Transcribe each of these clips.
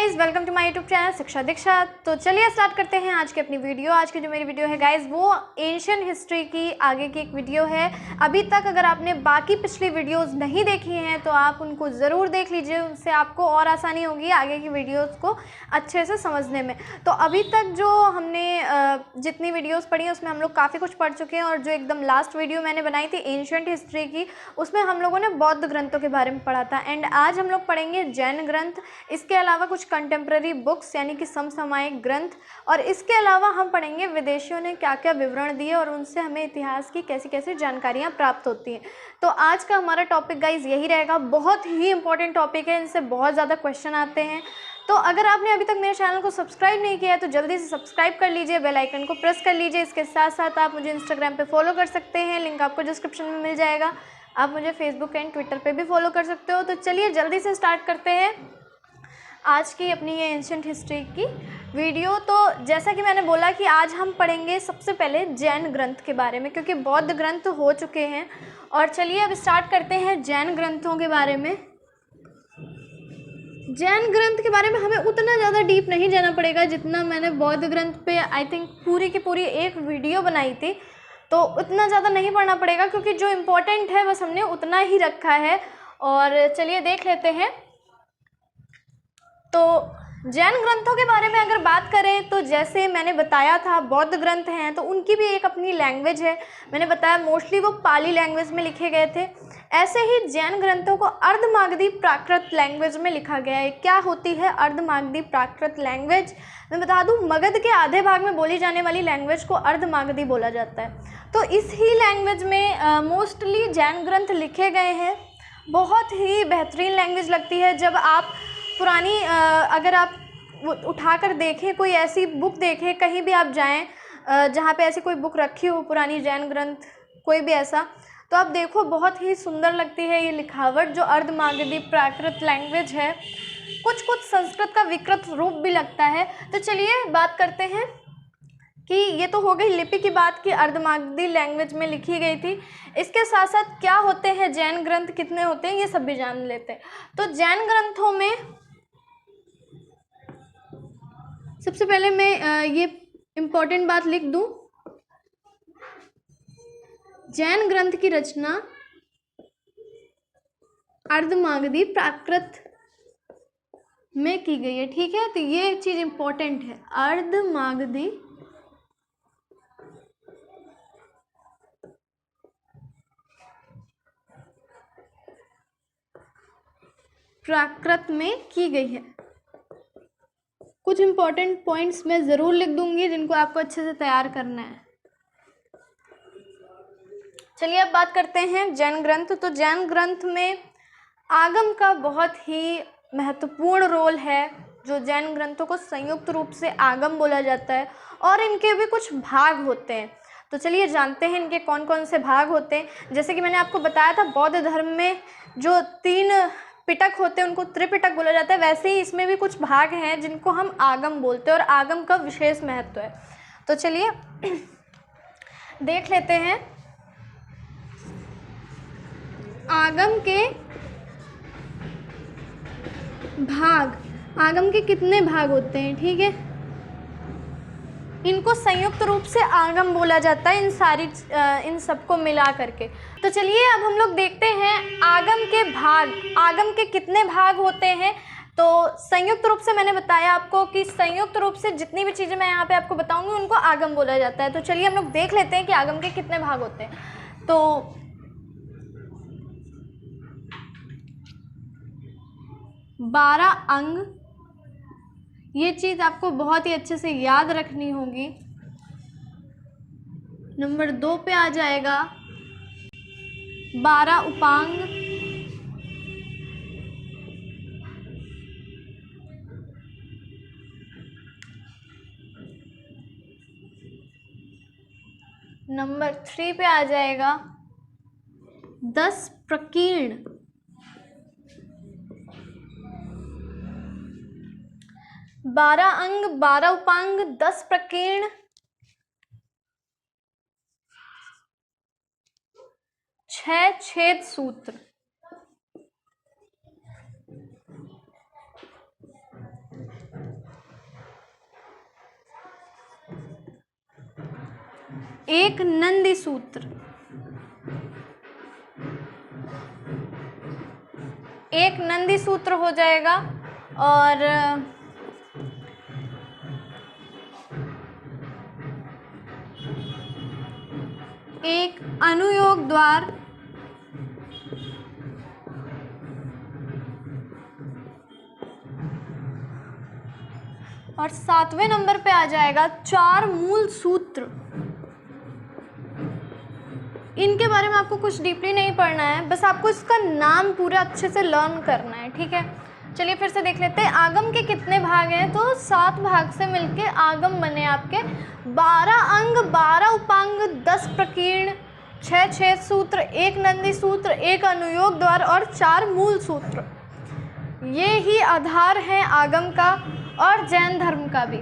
Guys, welcome to my YouTube channel Shiksha Diksha. तो चलिए start करते हैं आज की अपनी वीडियो। आज की जो मेरी वीडियो है गाइज, वो एंशिएंट हिस्ट्री की आगे की एक वीडियो है। अभी तक अगर आपने बाकी पिछली वीडियोस नहीं देखी हैं तो आप उनको ज़रूर देख लीजिए, उससे आपको और आसानी होगी आगे की वीडियोस को अच्छे से समझने में। तो अभी तक जो हमने जितनी वीडियोज़ पढ़ी हैं उसमें हम लोग काफ़ी कुछ पढ़ चुके हैं, और जो एकदम लास्ट वीडियो मैंने बनाई थी एंशिएंट हिस्ट्री की, उसमें हम लोगों ने बौद्ध ग्रंथों के बारे में पढ़ा था। एंड आज हम लोग पढ़ेंगे जैन ग्रंथ, इसके अलावा कुछ कंटेम्प्रेरी बुक्स यानी कि समसामयिक ग्रंथ, और इसके अलावा हम पढ़ेंगे विदेशियों ने क्या क्या विवरण दिए और उनसे हमें इतिहास की कैसी कैसी जानकारियाँ प्राप्त होती हैं। तो आज का हमारा टॉपिक गाइज यही रहेगा। बहुत ही इंपॉर्टेंट टॉपिक है, इनसे बहुत ज़्यादा क्वेश्चन आते हैं। तो अगर आपने अभी तक मेरे चैनल को सब्सक्राइब नहीं किया है तो जल्दी से सब्सक्राइब कर लीजिए, बेल आइकन को प्रेस कर लीजिए। इसके साथ साथ आप मुझे इंस्टाग्राम पे फॉलो कर सकते हैं, लिंक आपको डिस्क्रिप्शन में मिल जाएगा। आप मुझे फेसबुक एंड ट्विटर पे भी फॉलो कर सकते हो। तो चलिए जल्दी से स्टार्ट करते हैं आज की अपनी ये एंशिएंट हिस्ट्री की वीडियो। तो जैसा कि मैंने बोला कि आज हम पढ़ेंगे सबसे पहले जैन ग्रंथ के बारे में, क्योंकि बौद्ध ग्रंथ हो चुके हैं। और चलिए अब स्टार्ट करते हैं जैन ग्रंथों के बारे में। जैन ग्रंथ के बारे में हमें उतना ज़्यादा डीप नहीं जाना पड़ेगा जितना मैंने बौद्ध ग्रंथ पे आई थिंक पूरी की पूरी एक वीडियो बनाई थी। तो उतना ज़्यादा नहीं पढ़ना पड़ेगा, क्योंकि जो इम्पोर्टेंट है बस हमने उतना ही रखा है। और चलिए देख लेते हैं। तो जैन ग्रंथों के बारे में अगर बात करें तो जैसे मैंने बताया था बौद्ध ग्रंथ हैं तो उनकी भी एक अपनी लैंग्वेज है। मैंने बताया मोस्टली वो पाली लैंग्वेज में लिखे गए थे। ऐसे ही जैन ग्रंथों को अर्धमागधी प्राकृत लैंग्वेज में लिखा गया है। क्या होती है अर्धमागधी प्राकृत लैंग्वेज? मैं बता दूं, मगध के आधे भाग में बोली जाने वाली लैंग्वेज को अर्धमागधी बोला जाता है। तो इस ही लैंग्वेज में मोस्टली जैन ग्रंथ लिखे गए हैं। बहुत ही बेहतरीन लैंग्वेज लगती है। जब आप पुरानी अगर आप उठाकर देखें, कोई ऐसी बुक देखें, कहीं भी आप जाएं जहाँ पे ऐसी कोई बुक रखी हो पुरानी जैन ग्रंथ कोई भी ऐसा, तो आप देखो बहुत ही सुंदर लगती है ये लिखावट जो अर्धमागधी प्राकृत लैंग्वेज है। कुछ कुछ संस्कृत का विकृत रूप भी लगता है। तो चलिए बात करते हैं कि ये तो हो गई लिपि की बात कि अर्धमागधी लैंग्वेज में लिखी गई थी। इसके साथ साथ क्या होते हैं जैन ग्रंथ, कितने होते हैं, ये सब भी जान लेते हैं। तो जैन ग्रंथों में सबसे पहले मैं ये इम्पोर्टेंट बात लिख दूं, जैन ग्रंथ की रचना अर्धमागधी प्राकृत में की गई है। ठीक है, तो ये चीज इम्पोर्टेंट है, अर्धमागधी प्राकृत में की गई है। कुछ इंपॉर्टेंट पॉइंट्स मैं ज़रूर लिख दूंगी जिनको आपको अच्छे से तैयार करना है। चलिए अब बात करते हैं जैन ग्रंथ। तो जैन ग्रंथ में आगम का बहुत ही महत्वपूर्ण रोल है। जो जैन ग्रंथों को संयुक्त रूप से आगम बोला जाता है, और इनके भी कुछ भाग होते हैं। तो चलिए जानते हैं इनके कौन कौन से भाग होते हैं। जैसे कि मैंने आपको बताया था बौद्ध धर्म में जो 3 पिटक होते हैं उनको त्रिपिटक बोला जाता है, वैसे ही इसमें भी कुछ भाग हैं जिनको हम आगम बोलते हैं, और आगम का विशेष महत्व है। तो चलिए देख लेते हैं आगम के भाग। आगम के कितने भाग होते हैं? ठीक है, इनको संयुक्त रूप से आगम बोला जाता है, इन सबको मिला करके। तो चलिए अब हम लोग देखते हैं आगम के भाग। आगम के कितने भाग होते हैं? तो संयुक्त रूप से मैंने बताया आपको कि संयुक्त रूप से जितनी भी चीज़ें मैं यहाँ पे आपको बताऊंगी उनको आगम बोला जाता है। तो चलिए हम लोग देख लेते हैं कि आगम के कितने भाग होते हैं। तो 12 अंग, ये चीज़ आपको बहुत ही अच्छे से याद रखनी होगी। नंबर 2 पे आ जाएगा 12 उपांग, नंबर 3 पे आ जाएगा 10 प्रकीर्ण, 12 अंग, 12 उपांग, 10 प्रकीर्ण, 6 छेद सूत्र। एक नंदी सूत्र, एक नंदी सूत्र हो जाएगा। और एक अनुयोग द्वार, और 7वें नंबर पे आ जाएगा 4 मूल सूत्र। इनके बारे में आपको कुछ डीपली नहीं पढ़ना है, बस आपको इसका नाम पूरा अच्छे से लर्न करना है, ठीक है। चलिए फिर से देख लेते हैं। आगम के कितने भाग हैं, तो 7 भाग से मिलके आगम बने आपके। 12 अंग, 12 उपांग, 10 प्रकीर्ण, 6 सूत्र, एक नंदी सूत्र, एक अनुयोग द्वार और 4 मूल सूत्र। ये ही आधार है आगम का और जैन धर्म का भी।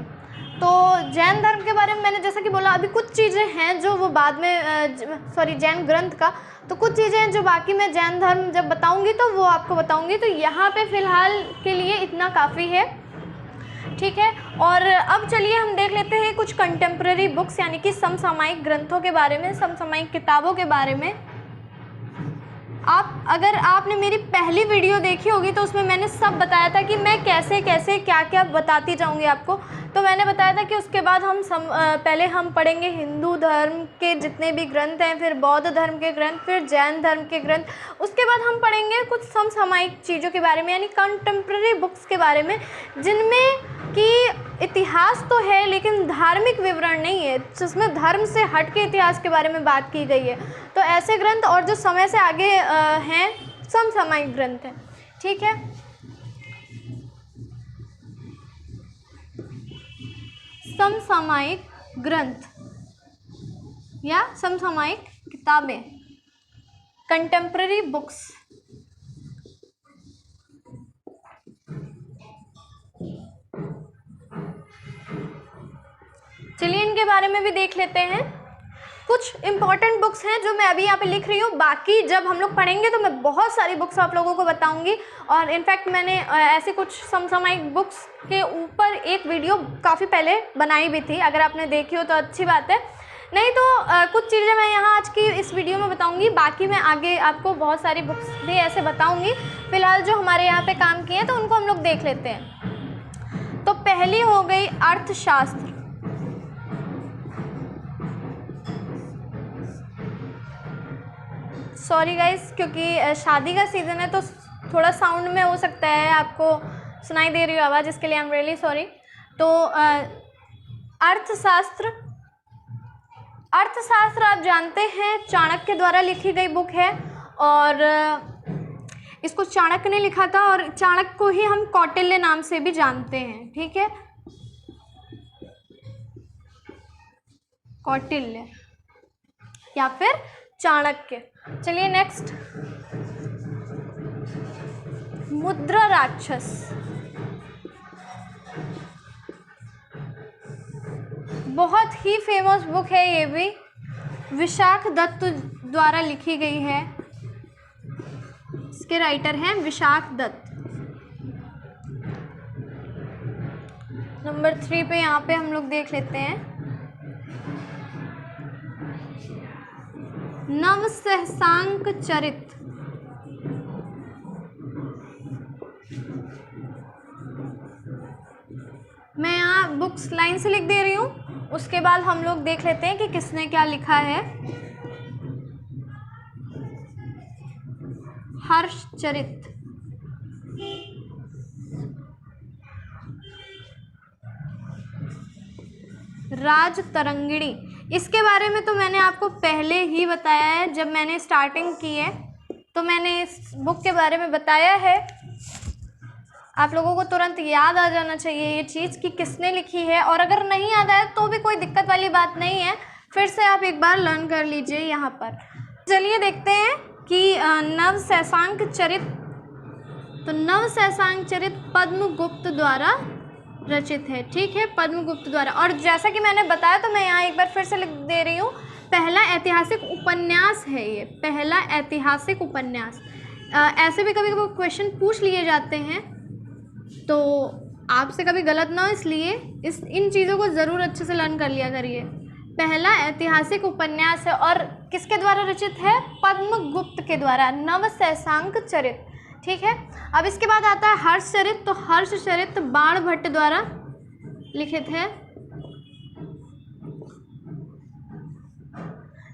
तो जैन धर्म के बारे में मैंने जैसा कि बोला, अभी कुछ चीज़ें हैं जो वो बाद में जैन ग्रंथ का, तो कुछ चीज़ें हैं जो बाकी मैं जैन धर्म जब बताऊंगी तो वो आपको बताऊंगी। तो यहाँ पे फ़िलहाल के लिए इतना काफ़ी है, ठीक है। और अब चलिए हम देख लेते हैं कुछ कंटेम्प्रेरी बुक्स यानी कि समसामयिक ग्रंथों के बारे में, समसामयिक किताबों के बारे में। अगर आपने मेरी पहली वीडियो देखी होगी तो उसमें मैंने सब बताया था कि मैं कैसे कैसे क्या क्या बताती जाऊंगी आपको। तो मैंने बताया था कि उसके बाद पहले हम पढ़ेंगे हिंदू धर्म के जितने भी ग्रंथ हैं, फिर बौद्ध धर्म के ग्रंथ, फिर जैन धर्म के ग्रंथ, उसके बाद हम पढ़ेंगे कुछ समसामयिक चीज़ों के बारे में यानी कंटेम्प्रेरी बुक्स के बारे में, जिनमें कि इतिहास तो है लेकिन धार्मिक विवरण नहीं है, जिसमें धर्म से हट के इतिहास के बारे में बात की गई है। तो ऐसे ग्रंथ और जो समय से आगे हैं समसामयिक ग्रंथ हैं, ठीक है। समसामयिक ग्रंथ या समसामयिक किताबें, कंटेम्प्रेरी बुक्स। चलिए इनके बारे में भी देख लेते हैं। कुछ इंपॉर्टेंट बुक्स हैं जो मैं अभी यहाँ पे लिख रही हूँ, बाकी जब हम लोग पढ़ेंगे तो मैं बहुत सारी बुक्स आप लोगों को बताऊंगी। और इनफैक्ट मैंने ऐसे कुछ समसामयिक बुक्स के ऊपर एक वीडियो काफ़ी पहले बनाई भी थी, अगर आपने देखी हो तो अच्छी बात है, नहीं तो कुछ चीज़ें मैं यहाँ आज की इस वीडियो में बताऊंगी, बाकी मैं आगे आपको बहुत सारी बुक्स भी ऐसे बताऊंगी। फिलहाल जो हमारे यहाँ पे काम किए हैं तो उनको हम लोग देख लेते हैं। तो पहली हो गई अर्थशास्त्र। सॉरी गाइस, क्योंकि शादी का सीज़न है तो थोड़ा साउंड में हो सकता है आपको सुनाई दे रही हो आवाज़, इसके लिए आई एम रियली सॉरी। तो अर्थशास्त्र, अर्थशास्त्र आप जानते हैं चाणक्य द्वारा लिखी गई बुक है, और इसको चाणक्य ने लिखा था, और चाणक्य को ही हम कौटिल्य नाम से भी जानते हैं, ठीक है, कौटिल्य या फिर चाणक्य। चलिए नेक्स्ट, मुद्रा राक्षस। बहुत ही फेमस बुक है ये भी, विशाख दत्त द्वारा लिखी गई है, इसके राइटर हैं विशाख दत्त। नंबर 3 पे यहाँ पे हम लोग देख लेते हैं नवसहसांक चरित। मैं यहाँ बुक्स लाइन से लिख दे रही हूँ, उसके बाद हम लोग देख लेते हैं कि किसने क्या लिखा है। हर्षचरित, राजतरंगिणी, इसके बारे में तो मैंने आपको पहले ही बताया है, जब मैंने स्टार्टिंग की है तो मैंने इस बुक के बारे में बताया है। आप लोगों को तुरंत याद आ जाना चाहिए ये चीज़ कि किसने लिखी है, और अगर नहीं याद आए तो भी कोई दिक्कत वाली बात नहीं है, फिर से आप एक बार लर्न कर लीजिए यहाँ पर। चलिए देखते हैं कि नवसहसांक चरित, तो नवसहसांक चरित पद्मगुप्त द्वारा रचित है, ठीक है, पद्मगुप्त द्वारा। और जैसा कि मैंने बताया तो मैं यहाँ एक बार फिर से लिख दे रही हूँ, पहला ऐतिहासिक उपन्यास है ये, पहला ऐतिहासिक उपन्यास। ऐसे भी कभी कभी क्वेश्चन पूछ लिए जाते हैं, तो आपसे कभी गलत ना हो, इसलिए इन चीज़ों को ज़रूर अच्छे से लर्न कर लिया करिए, पहला ऐतिहासिक उपन्यास है और किसके द्वारा रचित है? पद्मगुप्त के द्वारा, नवशैशांक चरित। ठीक है, अब इसके बाद आता है हर्षचरित। तो हर्षचरित बाणभट्ट द्वारा लिखित है।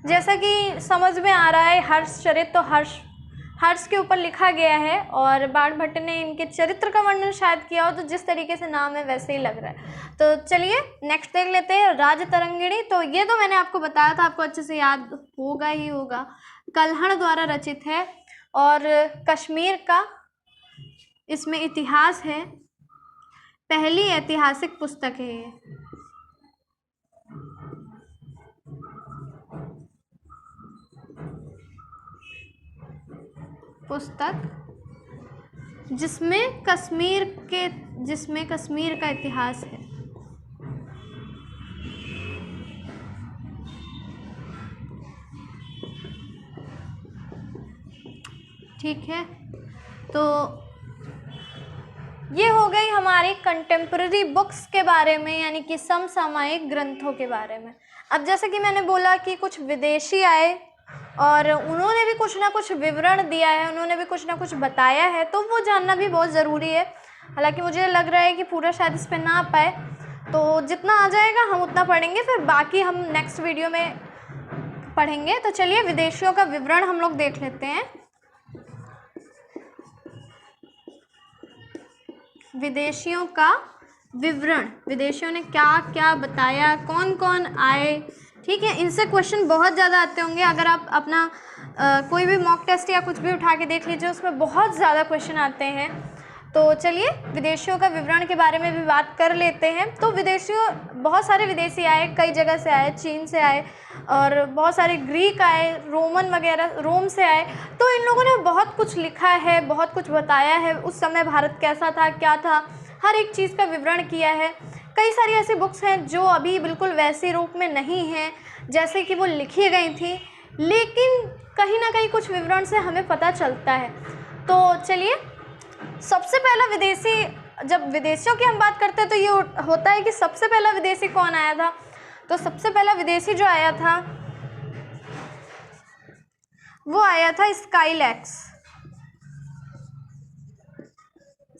जैसा कि समझ में आ रहा है, हर्षचरित तो हर्ष के ऊपर लिखा गया है और बाणभट्ट ने इनके चरित्र का वर्णन शायद किया हो, तो जिस तरीके से नाम है वैसे ही लग रहा है। तो चलिए नेक्स्ट देख लेते हैं, राजतरंगिणी। तो ये तो मैंने आपको बताया था, आपको अच्छे से याद होगा ही होगा। कल्हण द्वारा रचित है और कश्मीर का इसमें इतिहास है। पहली ऐतिहासिक पुस्तक है ये। पुस्तक जिसमें कश्मीर का इतिहास है। ठीक है, तो ये हो गई हमारी कंटेम्प्रेरी बुक्स के बारे में, यानी कि समसामयिक ग्रंथों के बारे में। अब जैसे कि मैंने बोला कि कुछ विदेशी आए और उन्होंने भी कुछ ना कुछ विवरण दिया है, उन्होंने भी कुछ ना कुछ बताया है, तो वो जानना भी बहुत ज़रूरी है। हालांकि मुझे लग रहा है कि पूरा शायद इस पर ना आ पाए, तो जितना आ जाएगा हम उतना पढ़ेंगे, फिर बाकी हम नेक्स्ट वीडियो में पढ़ेंगे। तो चलिए विदेशियों का विवरण हम लोग देख लेते हैं। विदेशियों का विवरण, विदेशियों ने क्या क्या बताया, कौन कौन आए। ठीक है, इनसे क्वेश्चन बहुत ज़्यादा आते होंगे। अगर आप अपना कोई भी मॉक टेस्ट या कुछ भी उठा के देख लीजिए, उसमें बहुत ज़्यादा क्वेश्चन आते हैं। तो चलिए विदेशियों का विवरण के बारे में भी बात कर लेते हैं। तो बहुत सारे विदेशी आए, कई जगह से आए, चीन से आए और बहुत सारे ग्रीक आए, रोमन वगैरह रोम से आए। तो इन लोगों ने बहुत कुछ लिखा है, बहुत कुछ बताया है, उस समय भारत कैसा था, क्या था, हर एक चीज़ का विवरण किया है। कई सारी ऐसी बुक्स हैं जो अभी बिल्कुल वैसे रूप में नहीं हैं जैसे कि वो लिखी गई थी, लेकिन कहीं ना कहीं कुछ विवरण से हमें पता चलता है। तो चलिए, सबसे पहला विदेशी, जब विदेशियों की हम बात करते हैं तो ये होता है कि सबसे पहला विदेशी कौन आया था। तो सबसे पहला विदेशी जो आया था वो आया था स्काईलैक्स।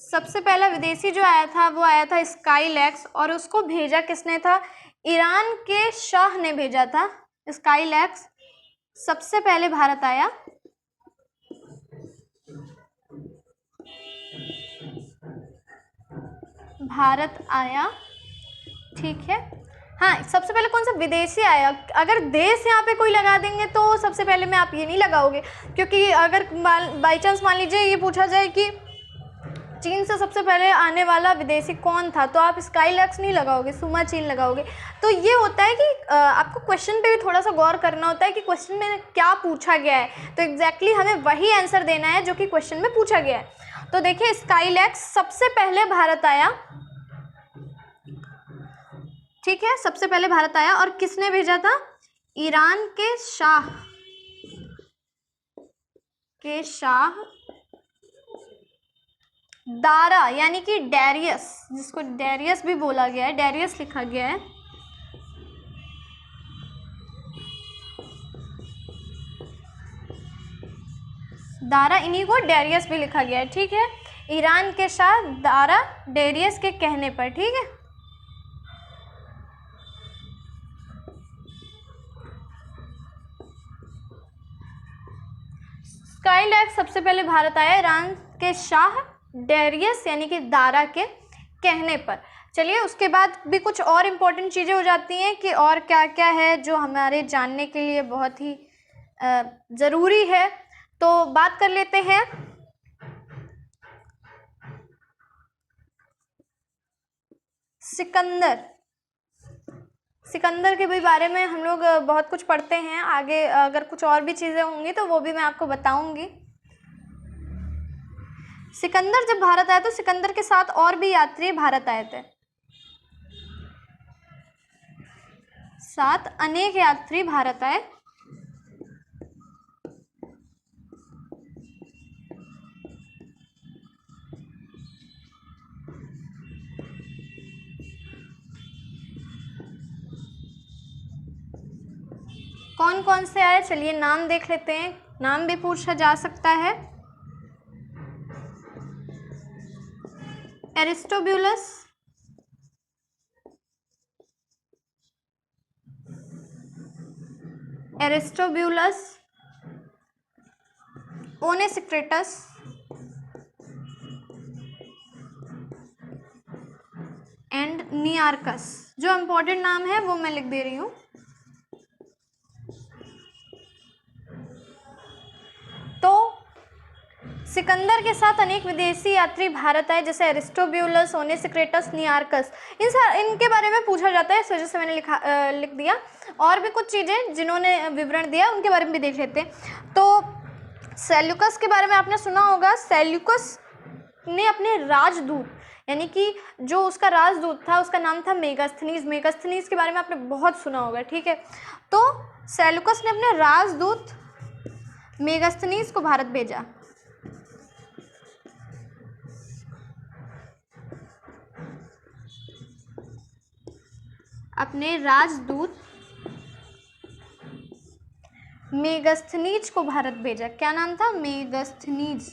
सबसे पहला विदेशी जो आया था वो आया था स्काईलैक्स, और उसको भेजा किसने था? ईरान के शाह ने भेजा था। स्काईलैक्स सबसे पहले भारत आया। ठीक है, हाँ, सबसे पहले कौन सा विदेशी आया? अगर देश यहाँ पे कोई लगा देंगे तो सबसे पहले में आप ये नहीं लगाओगे, क्योंकि अगर बाई चांस मान लीजिए ये पूछा जाए कि चीन से सबसे पहले आने वाला विदेशी कौन था, तो आप स्काईलैक्स नहीं लगाओगे, सुमा चीन लगाओगे। तो ये होता है कि आपको क्वेश्चन पे भी थोड़ा सा गौर करना होता है कि क्वेश्चन में क्या पूछा गया है, तो एग्जैक्टली हमें वही आंसर देना है जो कि क्वेश्चन में पूछा गया है। तो देखिए, स्काईलैक्स सबसे पहले भारत आया। ठीक है, सबसे पहले भारत आया और किसने भेजा था? ईरान के शाह दारा, यानी कि डैरियस, जिसको डैरियस भी बोला गया है, डैरियस लिखा गया है। दारा, इन्हीं को डैरियस भी लिखा गया है। ठीक है, ईरान के शाह दारा डैरियस के कहने पर। ठीक है, स्काईलैक्स सबसे पहले भारत आया ईरान के शाह डैरियस यानी कि दारा के कहने पर। चलिए, उसके बाद भी कुछ और इम्पोर्टेंट चीज़ें हो जाती हैं कि और क्या क्या है जो हमारे जानने के लिए बहुत ही ज़रूरी है। तो बात कर लेते हैं सिकंदर के भी बारे में। हम लोग बहुत कुछ पढ़ते हैं, आगे अगर कुछ और भी चीज़ें होंगी तो वो भी मैं आपको बताऊंगी। सिकंदर जब भारत आया तो सिकंदर के साथ और भी यात्री भारत आए थे, साथ अनेक यात्री भारत आए। कौन कौन से आए, चलिए नाम देख लेते हैं, नाम भी पूछा जा सकता है। एरिस्टोब्यूलस, एरिस्टोब्यूलस, ओनेसिक्रेटस, एंड नियार्कस। जो इम्पोर्टेंट नाम है वो मैं लिख दे रही हूँ। तो सिकंदर के साथ अनेक विदेशी यात्री भारत आए, जैसे एरिस्टोब्यूलस, ओनेसिक्रेटस, नियार्कस, इनके बारे में पूछा जाता है, इस वजह से मैंने लिख दिया। और भी कुछ चीज़ें जिन्होंने विवरण दिया उनके बारे में भी देख लेते हैं। तो सेल्यूकस के बारे में आपने सुना होगा। सेल्यूकस ने अपने राजदूत, यानी कि जो उसका राजदूत था उसका नाम था मेगास्थनीज। मेगास्थनीज के बारे में आपने बहुत सुना होगा, ठीक है। तो सेल्यूकस ने अपने राजदूत मेगास्थनीज को भारत भेजा। अपने राजदूत मेगास्थनीज को भारत भेजा। क्या नाम था? मेगास्थनीज।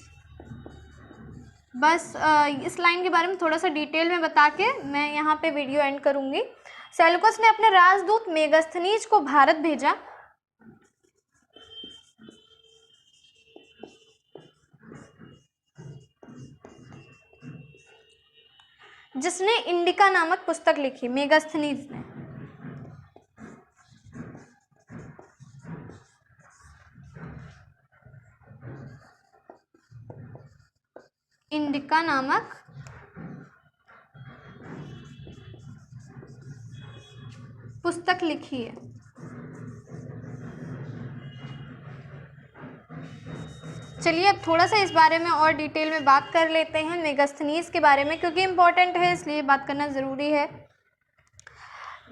बस इस लाइन के बारे में थोड़ा सा डिटेल में बता के मैं यहाँ पे वीडियो एंड करूँगी। सेल्यूकस ने अपने राजदूत मेगास्थनीज को भारत भेजा, जिसने इंडिका नामक पुस्तक लिखी। मेगास्थनीज ने इंडिका नामक पुस्तक लिखी है। चलिए अब थोड़ा सा इस बारे में और डिटेल में बात कर लेते हैं, मेगास्थनीज के बारे में, क्योंकि इम्पोर्टेंट है इसलिए बात करना ज़रूरी है।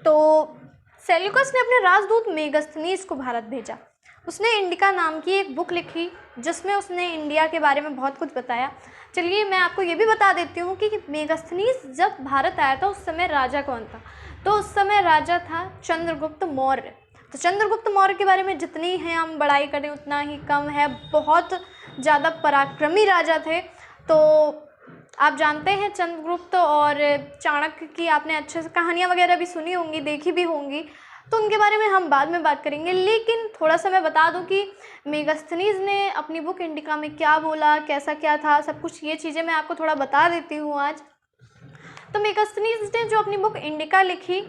तो सेल्यूकस ने अपने राजदूत मेगास्थनीज को भारत भेजा। उसने इंडिका नाम की एक बुक लिखी जिसमें उसने इंडिया के बारे में बहुत कुछ बताया। चलिए मैं आपको ये भी बता देती हूँ कि मेगास्थनीज जब भारत आया था उस समय राजा कौन था। तो उस समय राजा था चंद्रगुप्त मौर्य। तो चंद्रगुप्त मौर्य के बारे में जितनी है हम बड़ाई करें उतना ही कम है। बहुत ज़्यादा पराक्रमी राजा थे। तो आप जानते हैं चंद्रगुप्त और चाणक्य की आपने अच्छे से कहानियाँ वगैरह भी सुनी होंगी, देखी भी होंगी, तो उनके बारे में हम बाद में बात करेंगे। लेकिन थोड़ा सा मैं बता दूं कि मेगास्थनीज ने अपनी बुक इंडिका में क्या बोला, कैसा क्या था, सब कुछ ये चीज़ें मैं आपको थोड़ा बता देती हूँ आज। तो मेगास्थनीज ने जो अपनी बुक इंडिका लिखी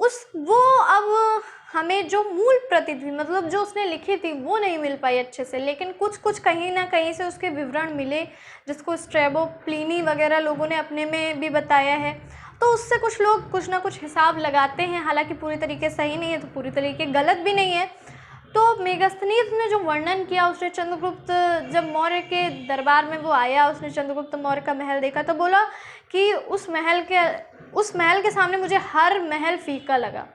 वो अब हमें जो मूल प्रति थी, मतलब जो उसने लिखी थी वो नहीं मिल पाई अच्छे से, लेकिन कुछ कुछ कहीं ना कहीं से उसके विवरण मिले, जिसको स्ट्रैबो, प्लिनी वगैरह लोगों ने अपने में भी बताया है। तो उससे कुछ लोग कुछ ना कुछ हिसाब लगाते हैं, हालांकि पूरी तरीके सही नहीं है तो पूरी तरीके गलत भी नहीं है। तो मेगास्थनीज ने जो वर्णन किया, उसने चंद्रगुप्त जब मौर्य के दरबार में वो आया, उसने चंद्रगुप्त मौर्य का महल देखा तो बोला कि उस महल के सामने मुझे हर महल फीका लगा।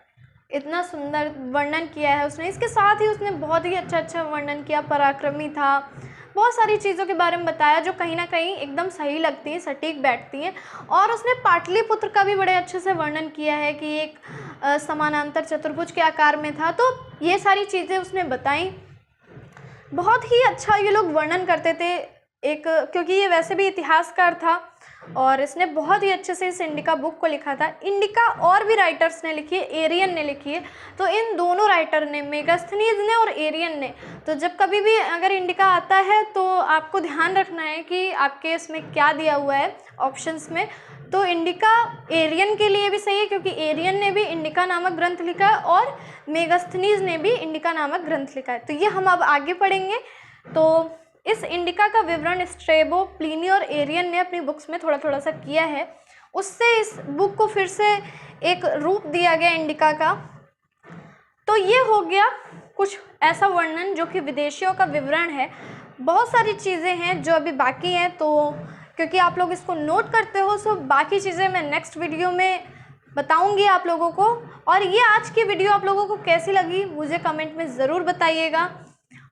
इतना सुंदर वर्णन किया है उसने। इसके साथ ही उसने बहुत ही अच्छा वर्णन किया, पराक्रमी था, बहुत सारी चीज़ों के बारे में बताया जो कहीं ना कहीं एकदम सही लगती हैं, सटीक बैठती हैं। और उसने पाटलिपुत्र का भी बड़े अच्छे से वर्णन किया है कि एक समानांतर चतुर्भुज के आकार में था। तो ये सारी चीज़ें उसने बताई। बहुत ही अच्छा ये लोग वर्णन करते थे, क्योंकि ये वैसे भी इतिहासकार था और इसने बहुत ही अच्छे से इस इंडिका बुक को लिखा था। इंडिका और भी राइटर्स ने लिखी है, एरियन ने लिखी है। तो इन दोनों राइटर ने, मेगास्थनीज ने और एरियन ने, तो जब कभी भी अगर इंडिका आता है तो आपको ध्यान रखना है कि आपके इसमें क्या दिया हुआ है ऑप्शंस में। तो इंडिका एरियन के लिए भी सही है क्योंकि एरियन ने भी इंडिका नामक ग्रंथ लिखा है और मेगास्थनीज ने भी इंडिका नामक ग्रंथ लिखा है। तो ये हम अब आगे पढ़ेंगे। तो इस इंडिका का विवरण स्ट्रैबो, प्लिनी और एरियन ने अपनी बुक्स में थोड़ा थोड़ा सा किया है। उससे इस बुक को फिर से एक रूप दिया गया इंडिका का। तो ये हो गया कुछ ऐसा वर्णन जो कि विदेशियों का विवरण है। बहुत सारी चीज़ें हैं जो अभी बाकी हैं, तो क्योंकि आप लोग इसको नोट करते हो, सो बाकी चीज़ें मैं नेक्स्ट वीडियो में बताऊंगी आप लोगों को। और ये आज की वीडियो आप लोगों को कैसी लगी मुझे कमेंट में ज़रूर बताइएगा।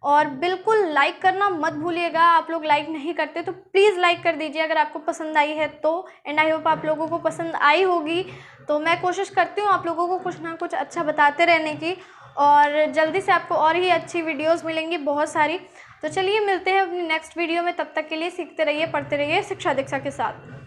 और बिल्कुल लाइक करना मत भूलिएगा। आप लोग लाइक नहीं करते तो प्लीज़ लाइक कर दीजिए अगर आपको पसंद आई है तो। एंड आई होप आप लोगों को पसंद आई होगी। तो मैं कोशिश करती हूँ आप लोगों को कुछ ना कुछ अच्छा बताते रहने की। और जल्दी से आपको और ही अच्छी वीडियोस मिलेंगी बहुत सारी। तो चलिए मिलते हैं अपनी नेक्स्ट वीडियो में, तब तक के लिए सीखते रहिए, पढ़ते रहिए शिक्षा दीक्षा के साथ।